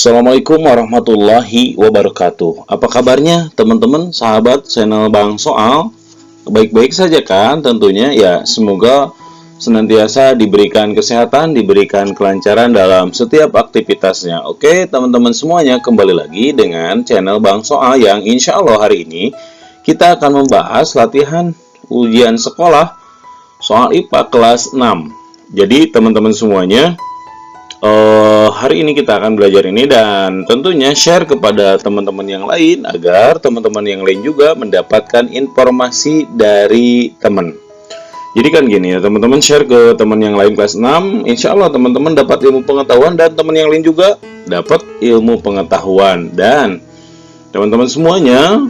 Assalamualaikum warahmatullahi wabarakatuh. Apa kabarnya teman-teman, sahabat channel Bang Soal? Baik-baik saja kan tentunya ya. Semoga senantiasa diberikan kesehatan, diberikan kelancaran dalam setiap aktivitasnya. Oke teman-teman semuanya, kembali lagi dengan channel Bang Soal yang insya Allah hari ini kita akan membahas latihan ujian sekolah soal IPA kelas 6. Jadi teman-teman semuanya, hari ini kita akan belajar ini dan tentunya share kepada teman-teman yang lain agar teman-teman yang lain juga mendapatkan informasi dari teman. Jadi kan gini ya teman-teman, share ke teman yang lain kelas 6, insya Allah teman-teman dapat ilmu pengetahuan dan teman yang lain juga dapat ilmu pengetahuan. Dan teman-teman semuanya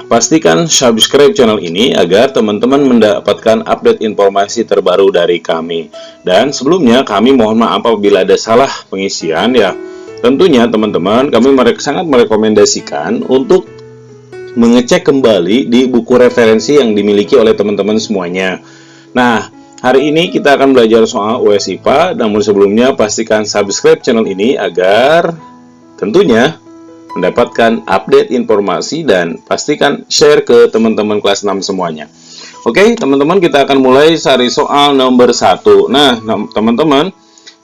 pastikan subscribe channel ini agar teman-teman mendapatkan update informasi terbaru dari kami. Dan sebelumnya kami mohon maaf apabila ada salah pengisian ya. Tentunya teman-teman kami sangat merekomendasikan untuk mengecek kembali di buku referensi yang dimiliki oleh teman-teman semuanya. Nah, hari ini kita akan belajar soal US IPA, namun sebelumnya pastikan subscribe channel ini agar tentunya mendapatkan update informasi dan pastikan share ke teman-teman kelas 6 semuanya. Oke, teman-teman, kita akan mulai sari soal nomor 1. Nah, teman-teman,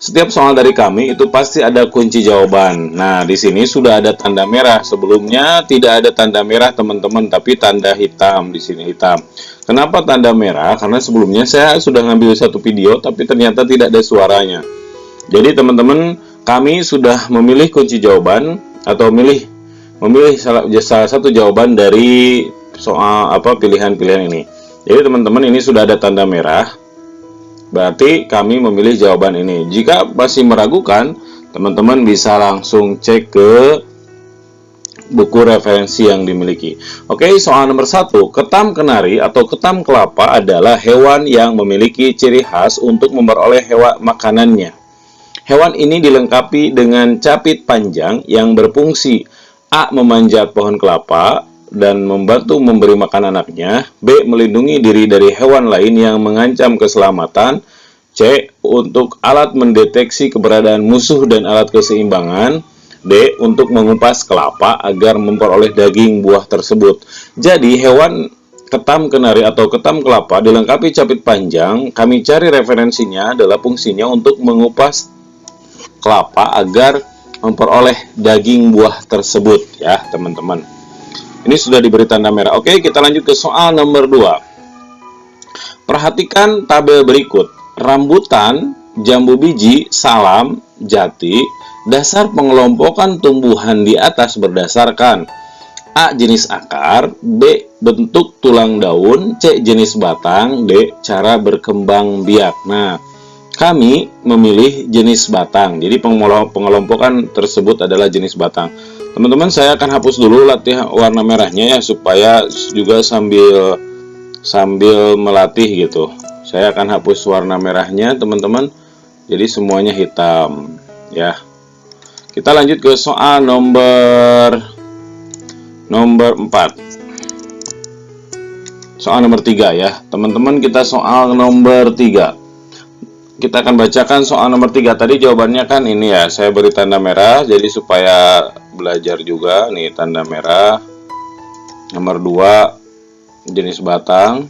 setiap soal dari kami itu pasti ada kunci jawaban. Nah, di sini sudah ada tanda merah. Sebelumnya tidak ada tanda merah, teman-teman, tapi tanda hitam di sini hitam. Kenapa tanda merah? Karena sebelumnya saya sudah ngambil satu video tapi ternyata tidak ada suaranya. Jadi, teman-teman, kami sudah memilih kunci jawaban atau memilih salah satu jawaban dari soal pilihan-pilihan ini. Jadi teman-teman, ini sudah ada tanda merah, berarti kami memilih jawaban ini. Jika masih meragukan, teman-teman bisa langsung cek ke buku referensi yang dimiliki. Oke, soal nomor 1. Ketam kenari atau ketam kelapa adalah hewan yang memiliki ciri khas untuk memperoleh makanannya. Hewan ini dilengkapi dengan capit panjang yang berfungsi A. Memanjat pohon kelapa dan membantu memberi makan anaknya. B. Melindungi diri dari hewan lain yang mengancam keselamatan. C. Untuk alat mendeteksi keberadaan musuh dan alat keseimbangan. D. Untuk mengupas kelapa agar memperoleh daging buah tersebut. Jadi hewan ketam kenari atau ketam kelapa dilengkapi capit panjang. Kami cari referensinya adalah fungsinya untuk mengupas kelapa agar memperoleh daging buah tersebut ya teman-teman. Ini sudah diberi tanda merah. Oke, kita lanjut ke soal nomor 2. Perhatikan tabel berikut. Rambutan, jambu biji, salam, jati. Dasar pengelompokan tumbuhan di atas berdasarkan A. Jenis akar, B. Bentuk tulang daun, C. Jenis batang, D. Cara berkembang biak. Nah, kami memilih jenis batang. Jadi pengelompokan tersebut adalah jenis batang. Teman-teman, saya akan hapus dulu latihan warna merahnya ya, supaya juga sambil melatih gitu. Saya akan hapus warna merahnya teman-teman. Jadi semuanya hitam ya. Kita lanjut ke soal nomor 4. Soal nomor 3 ya. Teman-teman, kita soal nomor 3. Kita akan bacakan soal nomor 3. Tadi jawabannya kan ini ya, saya beri tanda merah jadi supaya belajar juga. Nih tanda merah. Nomor 2 jenis batang.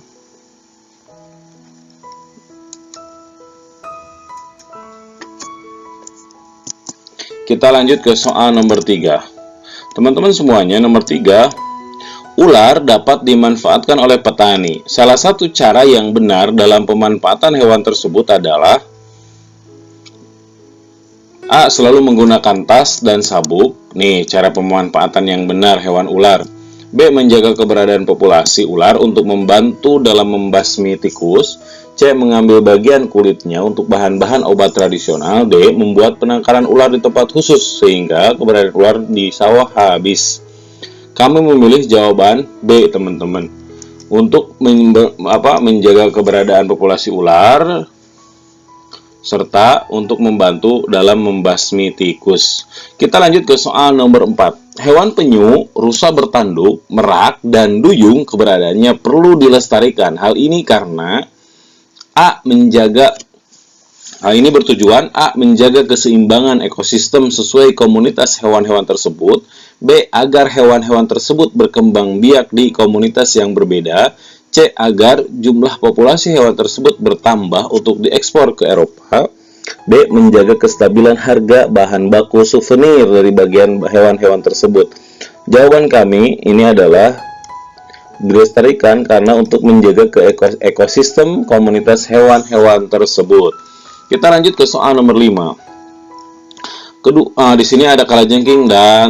Kita lanjut ke soal nomor 3. Teman-teman semuanya, nomor 3. Ular dapat dimanfaatkan oleh petani. Salah satu cara yang benar dalam pemanfaatan hewan tersebut adalah A. Selalu menggunakan tas dan sabuk. Nih, cara pemanfaatan yang benar hewan ular. B. Menjaga keberadaan populasi ular untuk membantu dalam membasmi tikus. C. Mengambil bagian kulitnya untuk bahan-bahan obat tradisional. D. Membuat penangkaran ular di tempat khusus sehingga keberadaan ular di sawah habis. Kami memilih jawaban B, teman-teman. Untuk menjaga keberadaan populasi ular serta untuk membantu dalam membasmi tikus. Kita lanjut ke soal nomor 4. Hewan penyu, rusa bertanduk, merak, dan duyung keberadaannya perlu dilestarikan. Hal ini karena A. Menjaga Hal ini bertujuan A. menjaga keseimbangan ekosistem sesuai komunitas hewan-hewan tersebut, B. agar hewan-hewan tersebut berkembang biak di komunitas yang berbeda, C. agar jumlah populasi hewan tersebut bertambah untuk diekspor ke Eropa, D. menjaga kestabilan harga bahan baku souvenir dari bagian hewan-hewan tersebut. Jawaban kami ini adalah dilestarikan karena untuk menjaga ekosistem komunitas hewan-hewan tersebut. Kita lanjut ke soal nomor 5. Di sini ada kalajengking dan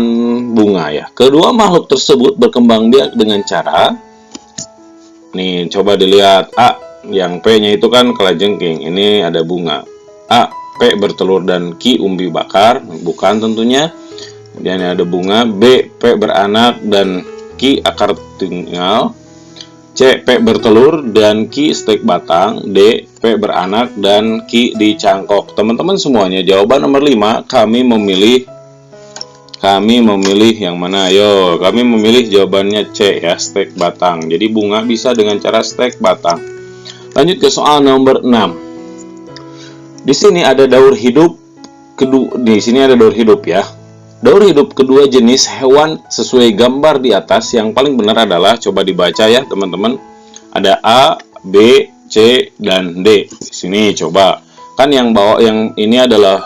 bunga ya. Kedua makhluk tersebut berkembang biak dengan cara, nih coba dilihat A, yang P-nya itu kan kalajengking, ini ada bunga. A, P bertelur dan Q umbi bakar, bukan tentunya. Kemudian ada bunga. B, P beranak dan Q akar tinggal. C. P bertelur dan Q stek batang. D. P beranak dan Q dicangkok. Teman-teman semuanya, jawaban nomor 5 kami memilih yang mana? Ayo, kami memilih jawabannya C ya, stek batang. Jadi bunga bisa dengan cara stek batang. Lanjut ke soal nomor 6. Di sini ada daur hidup ya. Daur hidup kedua jenis hewan sesuai gambar di atas. Yang paling benar adalah, coba dibaca ya teman-teman. Ada A, B, C, dan D. Di sini coba. Kan yang ini adalah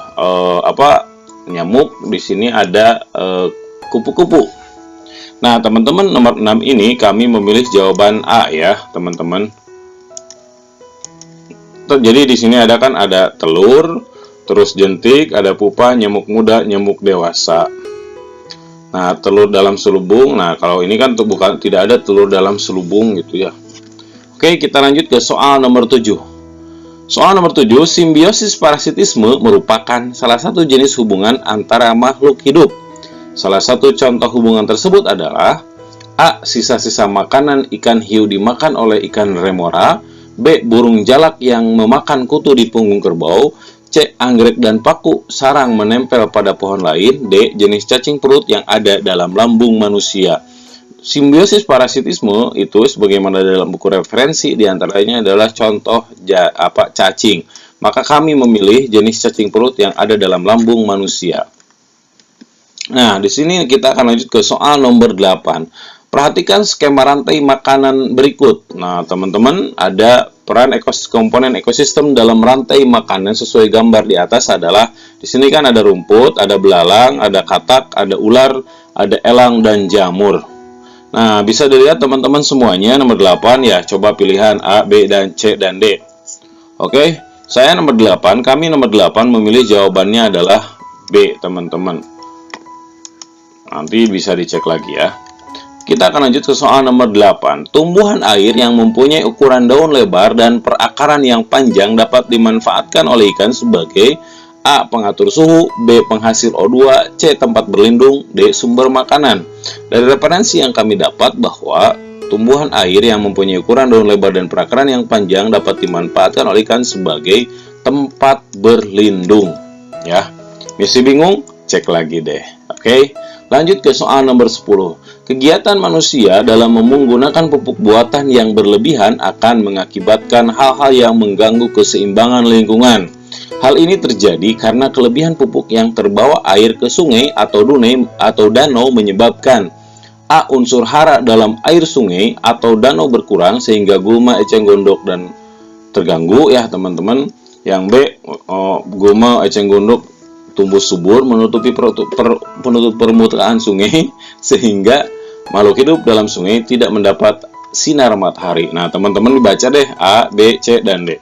nyamuk. Di sini ada kupu-kupu. Nah, teman-teman, nomor 6 ini kami memilih jawaban A ya, teman-teman. Jadi di sini ada telur, terus jentik, ada pupa, nyamuk muda, nyamuk dewasa. Nah, telur dalam selubung. Nah, kalau ini kan tidak ada telur dalam selubung gitu ya. Oke, kita lanjut ke soal nomor 7. Soal nomor 7, simbiosis parasitisme merupakan salah satu jenis hubungan antara makhluk hidup. Salah satu contoh hubungan tersebut adalah A. Sisa-sisa makanan ikan hiu dimakan oleh ikan remora. B. Burung jalak yang memakan kutu di punggung kerbau. C. Anggrek dan paku sarang menempel pada pohon lain. D. Jenis cacing perut yang ada dalam lambung manusia. Simbiosis parasitisme itu sebagaimana dalam buku referensi diantaranya adalah contoh cacing. Maka kami memilih jenis cacing perut yang ada dalam lambung manusia. Nah, di sini kita akan lanjut ke soal nomor 8. Perhatikan skema rantai makanan berikut. Nah, teman-teman, ada peran komponen ekosistem dalam rantai makanan sesuai gambar di atas adalah, di sini kan ada rumput, ada belalang, ada katak, ada ular, ada elang, dan jamur. Nah, bisa dilihat teman-teman semuanya, nomor 8 ya, coba pilihan A, B, dan C, dan D. Oke, saya nomor 8, kami nomor 8 memilih jawabannya adalah B, teman-teman. Nanti bisa dicek lagi ya. Kita akan lanjut ke soal nomor 8. Tumbuhan air yang mempunyai ukuran daun lebar dan perakaran yang panjang dapat dimanfaatkan oleh ikan sebagai A. Pengatur suhu, B. Penghasil O2, C. Tempat berlindung, D. Sumber makanan. Dari referensi yang kami dapat bahwa tumbuhan air yang mempunyai ukuran daun lebar dan perakaran yang panjang dapat dimanfaatkan oleh ikan sebagai tempat berlindung. Ya, masih bingung? Cek lagi deh. Oke, lanjut ke soal nomor 10. Kegiatan manusia dalam menggunakan pupuk buatan yang berlebihan akan mengakibatkan hal-hal yang mengganggu keseimbangan lingkungan. Hal ini terjadi karena kelebihan pupuk yang terbawa air ke sungai atau danau menyebabkan A. Unsur hara dalam air sungai atau danau berkurang sehingga gulma eceng gondok dan terganggu ya teman-teman. Yang B. Gulma eceng gondok tumbuh subur menutupi permukaan sungai sehingga makhluk hidup dalam sungai tidak mendapat sinar matahari. Nah, teman-teman dibaca deh A, B, C, dan D.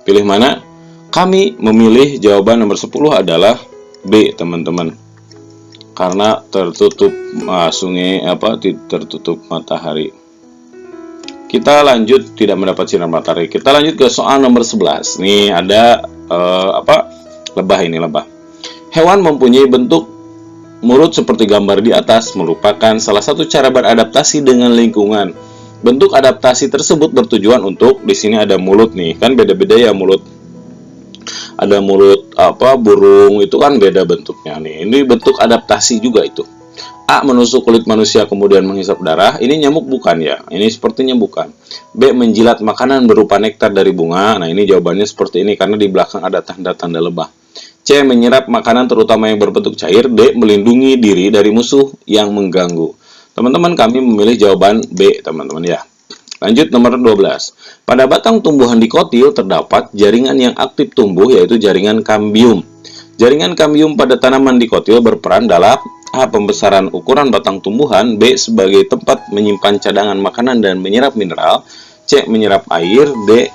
Pilih mana? Kami memilih jawaban nomor 10 adalah B, teman-teman. Karena tertutup sungai tertutup matahari. Kita lanjut, tidak mendapat sinar matahari. Kita lanjut ke soal nomor 11. Nih ada lebah ini, lebah. Hewan mempunyai bentuk mulut seperti gambar di atas merupakan salah satu cara beradaptasi dengan lingkungan. Bentuk adaptasi tersebut bertujuan untuk, di sini ada mulut nih, kan beda-beda ya mulut. Ada mulut burung itu kan beda bentuknya nih. Ini bentuk adaptasi juga itu. A. Menusuk kulit manusia kemudian menghisap darah. Ini nyamuk bukan ya? Ini sepertinya bukan. B. Menjilat makanan berupa nektar dari bunga. Nah, ini jawabannya seperti ini karena di belakang ada tanda-tanda lebah. C. Menyerap makanan terutama yang berbentuk cair. D. Melindungi diri dari musuh yang mengganggu. Teman-teman, kami memilih jawaban B, teman-teman ya. Lanjut nomor 12. Pada batang tumbuhan dikotil terdapat jaringan yang aktif tumbuh, yaitu jaringan kambium. Jaringan kambium pada tanaman dikotil berperan dalam A. Pembesaran ukuran batang tumbuhan. B. Sebagai tempat menyimpan cadangan makanan dan menyerap mineral. C. Menyerap air. D.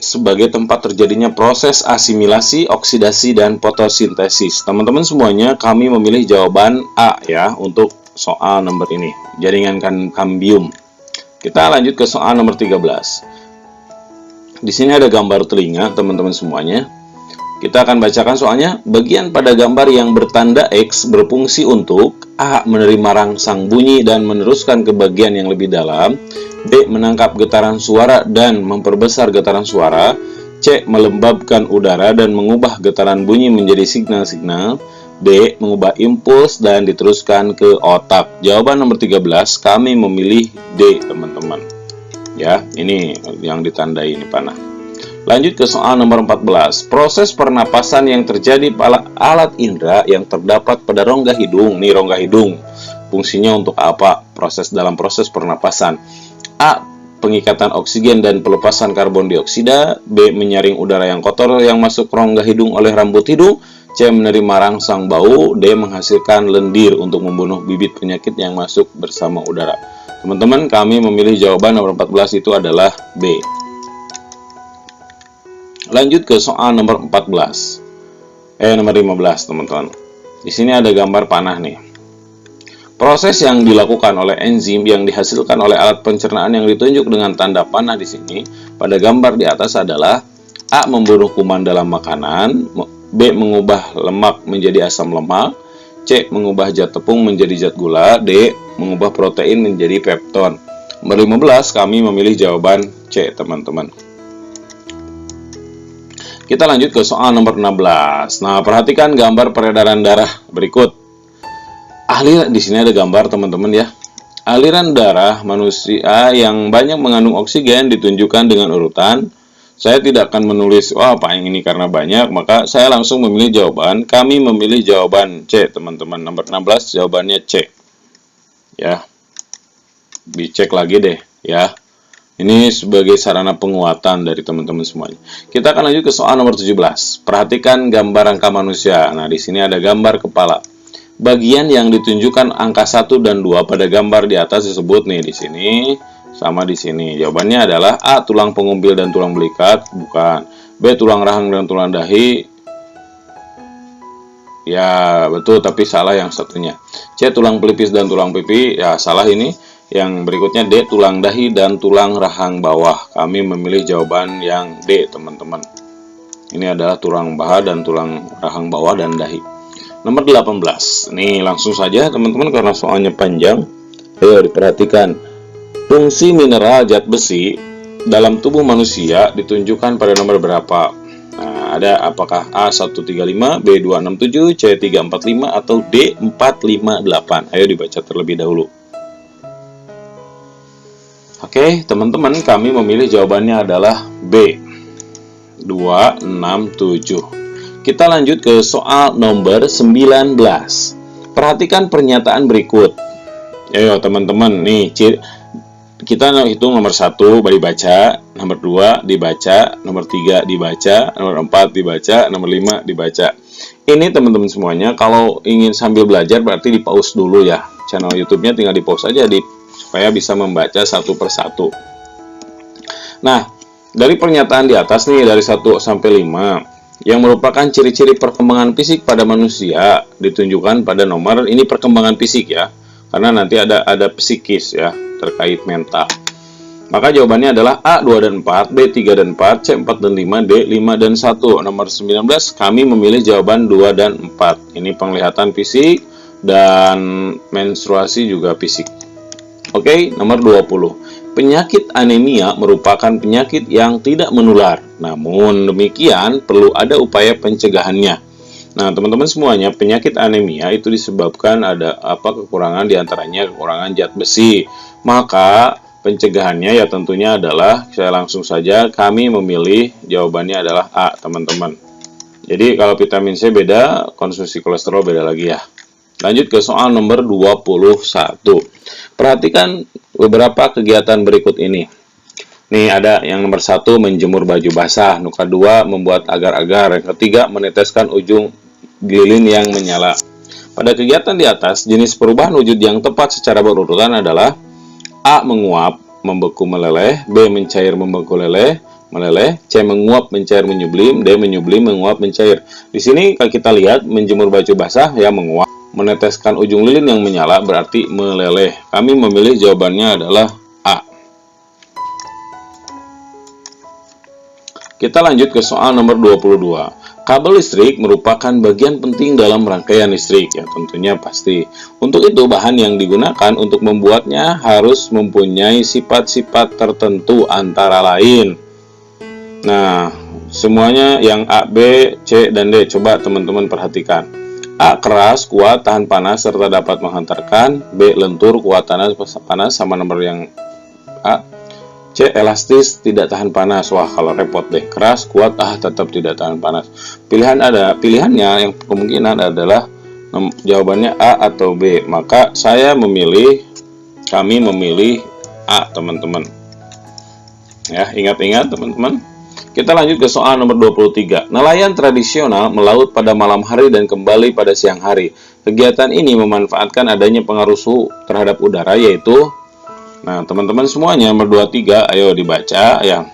Sebagai tempat terjadinya proses asimilasi, oksidasi, dan fotosintesis. Teman-teman semuanya, kami memilih jawaban A ya untuk soal nomor ini, jaringan kambium. Kita lanjut ke soal nomor 13. Di sini ada gambar telinga, teman-teman semuanya. Kita akan bacakan soalnya. Bagian pada gambar yang bertanda X berfungsi untuk A. Menerima rangsang bunyi dan meneruskan ke bagian yang lebih dalam. B. Menangkap getaran suara dan memperbesar getaran suara. C. Melembabkan udara dan mengubah getaran bunyi menjadi signal-signal. D. Mengubah impuls dan diteruskan ke otak. Jawaban nomor 13, kami memilih D, teman-teman. Ya, ini yang ditandai ini panah. Lanjut ke soal nomor 14. Proses pernapasan yang terjadi pada alat indera yang terdapat pada rongga hidung. Nih rongga hidung. Fungsinya untuk apa? Dalam proses pernapasan. A. Pengikatan oksigen dan pelepasan karbon dioksida. B. Menyaring udara yang kotor yang masuk rongga hidung oleh rambut hidung. C. Menerima rangsang bau. D. Menghasilkan lendir untuk membunuh bibit penyakit yang masuk bersama udara. Teman-teman, kami memilih jawaban nomor 14 itu adalah B. Lanjut ke soal nomor 14. Nomor 15, teman-teman. Di sini ada gambar panah nih. Proses yang dilakukan oleh enzim yang dihasilkan oleh alat pencernaan yang ditunjuk dengan tanda panah di sini pada gambar di atas adalah A. Membunuh kuman dalam makanan. B. Mengubah lemak menjadi asam lemak. C. Mengubah zat tepung menjadi zat gula. D. Mengubah protein menjadi pepton. Nomor 15, kami memilih jawaban C, teman-teman. Kita lanjut ke soal nomor 16. Nah, perhatikan gambar peredaran darah berikut. Di sini ada gambar, teman-teman ya. Aliran darah manusia yang banyak mengandung oksigen ditunjukkan dengan urutan. Saya tidak akan menulis, apa yang ini karena banyak, maka saya langsung memilih jawaban. Kami memilih jawaban C, teman-teman. Nomor 16, jawabannya C. Ya. Dicek lagi deh, ya. Ini sebagai sarana penguatan dari teman-teman semuanya. Kita akan lanjut ke soal nomor 17. Perhatikan gambar rangka manusia. Nah, di sini ada gambar kepala. Bagian yang ditunjukkan angka 1 dan 2 pada gambar di atas disebut nih di sini sama di sini. Jawabannya adalah A. Tulang pengumbil dan tulang belikat, bukan. B. Tulang rahang dan tulang dahi. Ya, betul, tapi salah yang satunya. C. Tulang pelipis dan tulang pipi. Ya, salah ini. Yang berikutnya D. Tulang dahi dan tulang rahang bawah. Kami memilih jawaban yang D, teman-teman. Ini adalah tulang paha dan tulang rahang bawah dan dahi. Nomor 18. Nih, langsung saja teman-teman karena soalnya panjang. Ayo diperhatikan. Fungsi mineral zat besi dalam tubuh manusia ditunjukkan pada nomor berapa? Nah, ada apakah A135, B267, C345, atau D458? Ayo dibaca terlebih dahulu. Oke, teman-teman, kami memilih jawabannya adalah B. 267. Kita lanjut ke soal nomor 19. Perhatikan pernyataan berikut. Ayo, teman-teman, nih kita hitung nomor 1 dibaca, nomor 2 dibaca, nomor 3 dibaca, nomor 4 dibaca, nomor 5 dibaca. Ini teman-teman semuanya, kalau ingin sambil belajar berarti di pause dulu ya. Channel YouTube-nya tinggal di pause aja supaya bisa membaca satu persatu. Nah, dari pernyataan di atas nih, dari 1 sampai 5, yang merupakan ciri-ciri perkembangan fisik pada manusia ditunjukkan pada nomor ini, perkembangan fisik ya. Karena nanti ada psikis ya, terkait mental. Maka jawabannya adalah A 2 dan 4, B 3 dan 4, C 4 dan 5, D 5 dan 1. Nomor 19, kami memilih jawaban 2 dan 4. Ini penglihatan fisik dan menstruasi juga fisik. Oke, nomor 20. Penyakit anemia merupakan penyakit yang tidak menular. Namun demikian, perlu ada upaya pencegahannya. Nah, teman-teman semuanya, penyakit anemia itu disebabkan ada kekurangan, diantaranya kekurangan zat besi. Maka pencegahannya ya tentunya adalah, saya langsung saja, kami memilih jawabannya adalah A, teman-teman. Jadi kalau vitamin C beda, konsumsi kolesterol beda lagi ya. Lanjut ke soal nomor 21. Perhatikan beberapa kegiatan berikut ini. Nih ada yang nomor 1, menjemur baju basah. Yang kedua, membuat agar-agar. Yang ketiga, meneteskan ujung lilin yang menyala. Pada kegiatan di atas, jenis perubahan wujud yang tepat secara berurutan adalah A. Menguap, membeku, meleleh. B. Mencair, membeku, meleleh. C. Menguap, mencair, menyublim. D. Menyublim, menguap, mencair. Di sini kalau kita lihat, menjemur baju basah ya menguap. Meneteskan ujung lilin yang menyala berarti meleleh. Kami memilih jawabannya adalah A. Kita lanjut ke soal nomor 22. Kabel listrik merupakan bagian penting dalam rangkaian listrik, ya tentunya pasti. Untuk itu, bahan yang digunakan untuk membuatnya harus mempunyai sifat-sifat tertentu antara lain. Nah, semuanya yang A, B, C, dan D, coba teman-teman perhatikan. A. Keras, kuat, tahan panas, serta dapat menghantarkan. B. Lentur, kuat, panas, sama nomor yang A. C. Elastis, tidak tahan panas. Wah, kalau repot deh. Keras, kuat, tetap tidak tahan panas. Pilihannya yang kemungkinan adalah jawabannya A atau B. Maka kami memilih A, teman-teman. Ya, ingat-ingat teman-teman. Kita lanjut ke soal nomor 23. Nelayan tradisional melaut pada malam hari dan kembali pada siang hari. Kegiatan ini memanfaatkan adanya pengaruh suhu terhadap udara, yaitu, nah, teman-teman semuanya, nomor 23, ayo dibaca ya.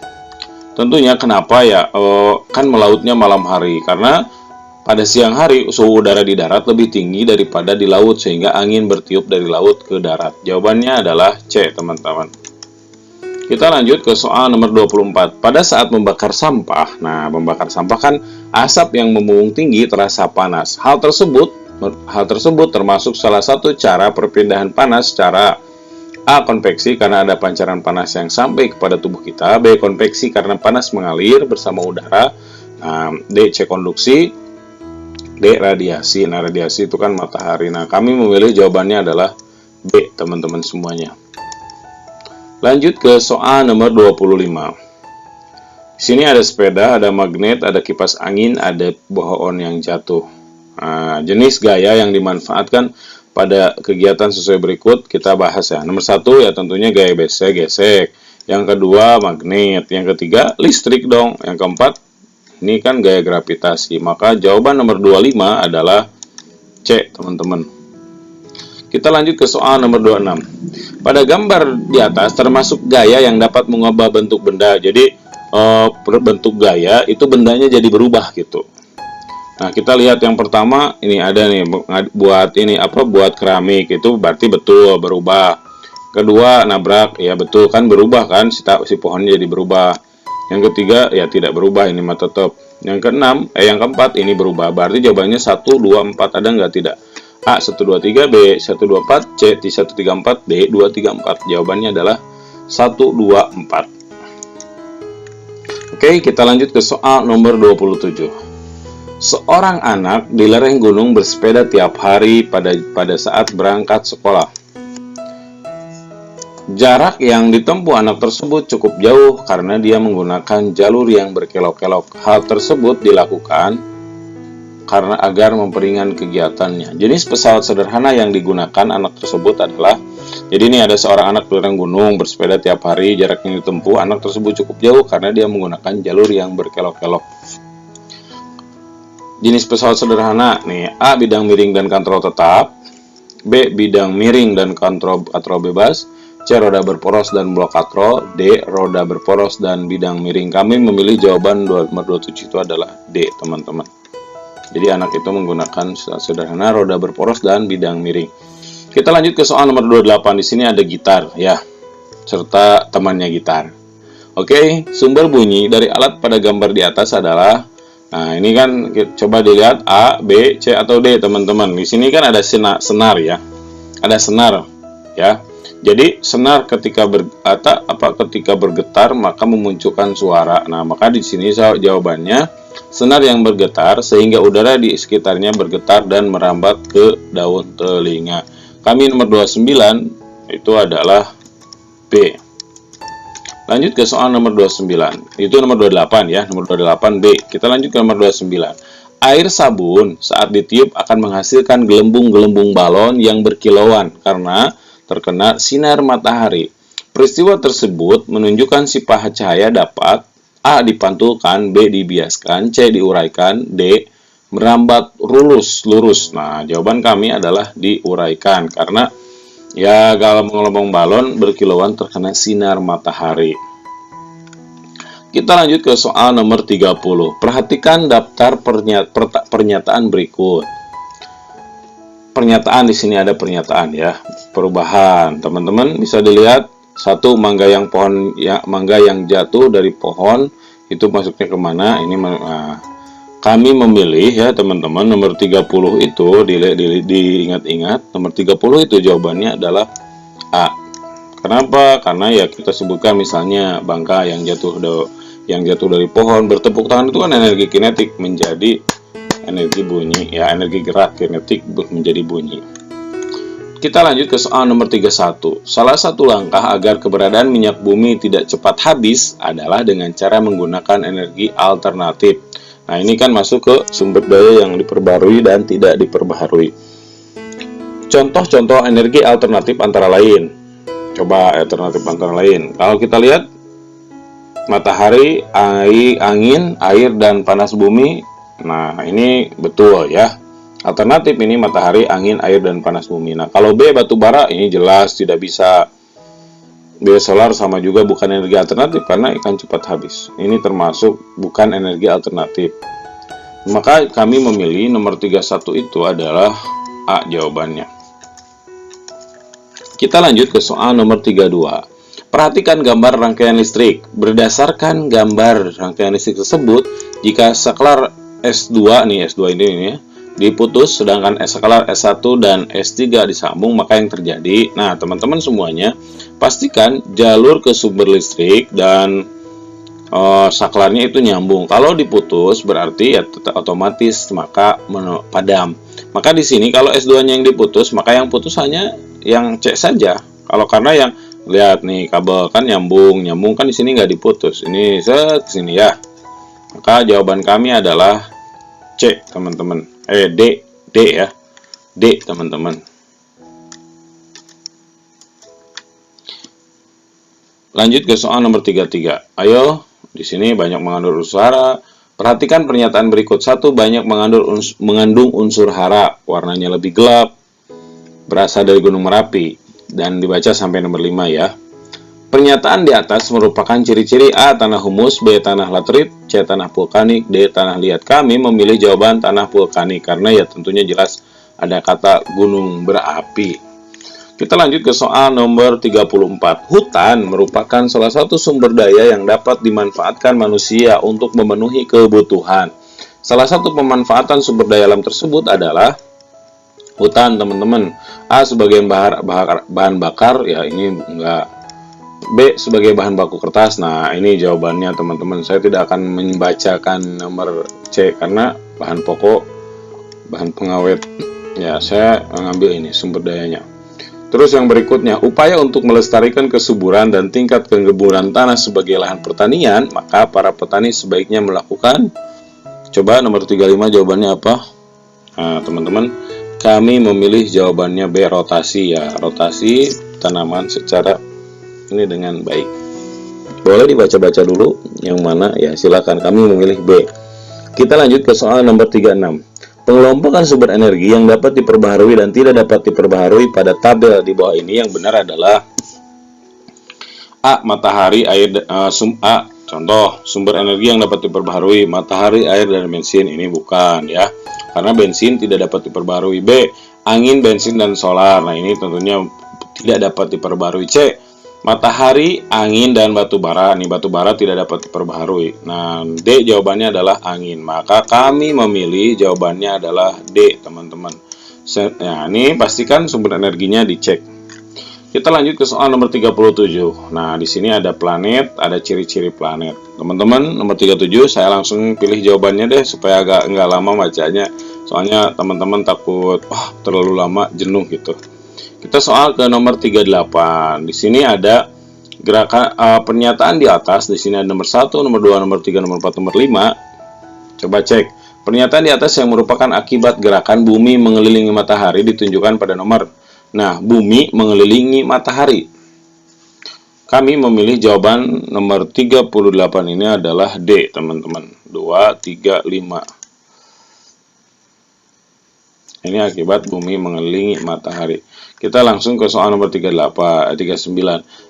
Tentunya kenapa ya? Kan melautnya malam hari, karena pada siang hari suhu udara di darat lebih tinggi daripada di laut, sehingga angin bertiup dari laut ke darat. Jawabannya adalah C, teman-teman. Kita lanjut ke soal nomor 24. Pada saat membakar sampah, nah, membakar sampah kan asap yang membumbung tinggi terasa panas. Hal tersebut termasuk salah satu cara perpindahan panas secara A. Konveksi karena ada pancaran panas yang sampai kepada tubuh kita. B. Konveksi karena panas mengalir bersama udara. Nah, D. C. Konduksi. D. Radiasi. Nah, radiasi itu kan matahari. Nah, kami memilih jawabannya adalah B, teman-teman semuanya. Lanjut ke soal nomor 25. Di sini ada sepeda, ada magnet, ada kipas angin, ada pohon yang jatuh. Nah, jenis gaya yang dimanfaatkan pada kegiatan sesuai berikut kita bahas ya. Nomor 1 ya tentunya gaya gesek. Yang kedua magnet. Yang ketiga listrik dong. Yang keempat ini kan gaya gravitasi. Maka jawaban nomor 25 adalah C, teman-teman. Kita lanjut ke soal nomor 26. Pada gambar di atas termasuk gaya yang dapat mengubah bentuk benda. Jadi bentuk gaya itu bendanya jadi berubah gitu. Nah, kita lihat yang pertama, ini ada nih buat keramik, itu berarti betul berubah. Kedua, nabrak, ya betul kan berubah kan, si pohonnya jadi berubah. Yang ketiga, ya tidak berubah, ini mah tetap. Yang keempat ini berubah. Berarti jawabannya 1, 2, 4, ada nggak? Tidak. A 1, 2, 3, B 1, 2, 4, C 1, 3, 4, D 2, 3, 4. Jawabannya adalah 1, 2, 4. Oke, kita lanjut ke soal nomor 27. Seorang anak di lereng gunung bersepeda tiap hari pada saat berangkat sekolah. Jarak yang ditempuh anak tersebut cukup jauh karena dia menggunakan jalur yang berkelok-kelok. Hal tersebut dilakukan karena agar memperingan kegiatannya. Jenis pesawat sederhana yang digunakan anak tersebut adalah, jadi ini ada seorang anak di lereng gunung bersepeda tiap hari, jarak yang ditempuh anak tersebut cukup jauh karena dia menggunakan jalur yang berkelok-kelok. Jenis pesawat sederhana nih, A. Bidang miring dan kontrol tetap, B. Bidang miring dan kontrol bebas, C. Roda berporos dan blok katrol, D. Roda berporos dan bidang miring. Kami memilih jawaban nomor 27 itu adalah D, teman-teman. Jadi anak itu menggunakan sederhana, roda berporos dan bidang miring. Kita lanjut ke soal nomor 28. Di sini ada gitar ya, serta temannya gitar. Oke, sumber bunyi dari alat pada gambar di atas adalah, nah ini kan coba dilihat A, B, C atau D, teman-teman. Di sini kan ada senar ya. Ada senar ya. Jadi senar ketika bergetar maka memunculkan suara. Nah, maka di sini jawabannya Senar yang bergetar sehingga udara di sekitarnya bergetar dan merambat ke daun telinga. Kami nomor 29 itu adalah B. Lanjut ke soal nomor 29. Itu nomor 28 ya, nomor 28 B. Kita lanjut ke nomor 29. Air sabun saat ditiup akan menghasilkan gelembung-gelembung balon yang berkilauan karena terkena sinar matahari. Peristiwa tersebut menunjukkan si pahat cahaya dapat A. Dipantulkan, B. Dibiaskan, C. Diuraikan, D. Merambat lurus. Nah, jawaban kami adalah diuraikan karena ya gelombang balon berkilauan terkena sinar matahari. Kita lanjut ke soal nomor 30. Perhatikan daftar pernyataan berikut. Pernyataan di sini ada pernyataan ya, perubahan. Teman-teman bisa dilihat satu mangga yang jatuh dari pohon itu masuknya kemana? Ini kami memilih ya teman-teman nomor 30 itu diingat-ingat nomor 30 itu jawabannya adalah A. Kenapa? Karena ya kita sebutkan misalnya bangka yang jatuh dari pohon, bertepuk tangan itu kan energi kinetik menjadi energi bunyi ya, energi gerak kinetik menjadi bunyi. Kita lanjut ke soal nomor 31. Salah satu langkah agar keberadaan minyak bumi tidak cepat habis adalah dengan cara menggunakan energi alternatif. Nah, ini kan masuk ke sumber daya yang diperbarui dan tidak diperbaharui. Contoh-contoh energi alternatif antara lain. Coba alternatif antara lain. Kalau kita lihat matahari, angin, air, dan panas bumi. Nah, ini betul ya. Alternatif ini matahari, angin, air, dan panas bumi. Nah, kalau B batu bara ini jelas tidak bisa. B solar sama juga bukan energi alternatif karena akan cepat habis. Ini termasuk bukan energi alternatif. Maka kami memilih nomor 31 itu adalah A jawabannya. Kita lanjut ke soal nomor 32. Perhatikan gambar rangkaian listrik. Berdasarkan gambar rangkaian listrik tersebut, jika saklar S2 ini ya, diputus sedangkan saklar S1 dan S3 disambung, maka yang terjadi, nah teman-teman semuanya pastikan jalur ke sumber listrik dan saklarnya itu nyambung. Kalau diputus berarti ya otomatis maka padam. Maka di sini kalau S2-nya yang diputus, maka yang putus hanya yang C saja. Kalau karena yang lihat nih kabel kan nyambung kan di sini nggak diputus. Ini ke sini ya. Maka jawaban kami adalah C, teman-teman. D ya. D, teman-teman. Lanjut ke soal nomor 33. Ayo, di sini banyak mengandung unsur hara. Perhatikan pernyataan berikut. 1. Banyak mengandung unsur hara, warnanya lebih gelap, berasal dari Gunung Merapi, dan dibaca sampai nomor 5 ya. Pernyataan di atas merupakan ciri-ciri A. Tanah humus, B. Tanah laterit, C. Tanah vulkanik, D. Tanah liat. Kami memilih jawaban tanah vulkanik karena ya tentunya jelas ada kata gunung berapi. Kita lanjut ke soal nomor 34. Hutan merupakan salah satu sumber daya yang dapat dimanfaatkan manusia untuk memenuhi kebutuhan. Salah satu pemanfaatan sumber daya alam tersebut adalah hutan, teman-teman. A. Sebagai bahan bakar, ya ini enggak. B. Sebagai bahan baku kertas. Nah, ini jawabannya teman-teman. Saya tidak akan membacakan nomor C karena bahan pokok, bahan pengawet. Ya, saya mengambil ini sumber dayanya. Terus yang berikutnya, upaya untuk melestarikan kesuburan dan tingkat kegemburan tanah sebagai lahan pertanian, maka para petani sebaiknya melakukan. Coba nomor 35 jawabannya apa? Nah, teman-teman, kami memilih jawabannya B, rotasi ya. Rotasi tanaman secara ini dengan baik. Boleh dibaca-baca dulu yang mana ya, silakan. Kami memilih B. Kita lanjut ke soal nomor 36. Pengelompokan sumber energi yang dapat diperbaharui dan tidak dapat diperbaharui pada tabel di bawah ini yang benar adalah A. Matahari, air, contoh sumber energi yang dapat diperbaharui matahari, air, dan bensin. Ini bukan ya, karena bensin tidak dapat diperbaharui. B. Angin, bensin, dan solar. Nah, ini tentunya tidak dapat diperbaharui. C. Matahari, angin, dan batu bara. Ini batu bara tidak dapat diperbaharui. Nah, D jawabannya adalah angin. Maka kami memilih jawabannya adalah D, teman-teman. Nah, ini pastikan sumber energinya dicek. Kita lanjut ke soal nomor 37. Nah, di sini ada planet, ada ciri-ciri planet. Teman-teman, nomor 37 saya langsung pilih jawabannya deh supaya agak nggak lama bacanya. Soalnya teman-teman takut terlalu lama jenuh gitu. Kita soal ke nomor 38. Di sini ada gerakan pernyataan di atas. Di sini ada nomor 1, nomor 2, nomor 3, nomor 4, nomor 5. Coba cek. Pernyataan di atas yang merupakan akibat gerakan bumi mengelilingi matahari ditunjukkan pada nomor. Nah, bumi mengelilingi matahari. Kami memilih jawaban nomor 38 ini adalah D, teman-teman. 2, 3, 5. Ini akibat bumi mengelilingi matahari. Kita langsung ke soal nomor 39.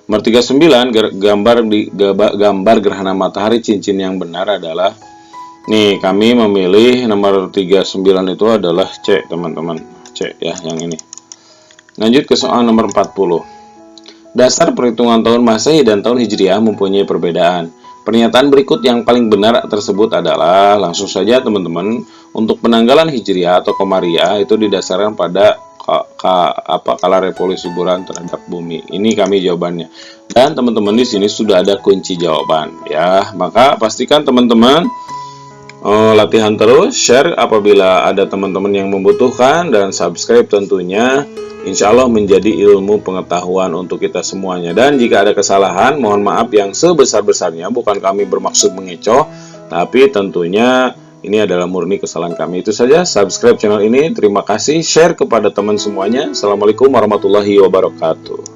Nomor 39, gambar gerhana matahari cincin yang benar adalah, nih, kami memilih nomor 39 itu adalah C, teman-teman. C ya, yang ini. Lanjut ke soal nomor 40. Dasar perhitungan tahun Masehi dan tahun Hijriah mempunyai perbedaan. Pernyataan berikut yang paling benar tersebut adalah, langsung saja teman-teman, untuk penanggalan Hijriah atau Komariah itu didasarkan pada kala revolusi bulan terhadap bumi. Ini kami jawabannya. Dan teman-teman di sini sudah ada kunci jawaban ya. Maka pastikan teman-teman latihan terus, share apabila ada teman-teman yang membutuhkan, dan subscribe tentunya. Insya Allah menjadi ilmu pengetahuan untuk kita semuanya. Dan jika ada kesalahan, mohon maaf yang sebesar-besarnya. Bukan kami bermaksud mengecoh, tapi tentunya ini adalah murni kesalahan kami. Itu saja, subscribe channel ini. Terima kasih, share kepada teman semuanya. Assalamualaikum warahmatullahi wabarakatuh.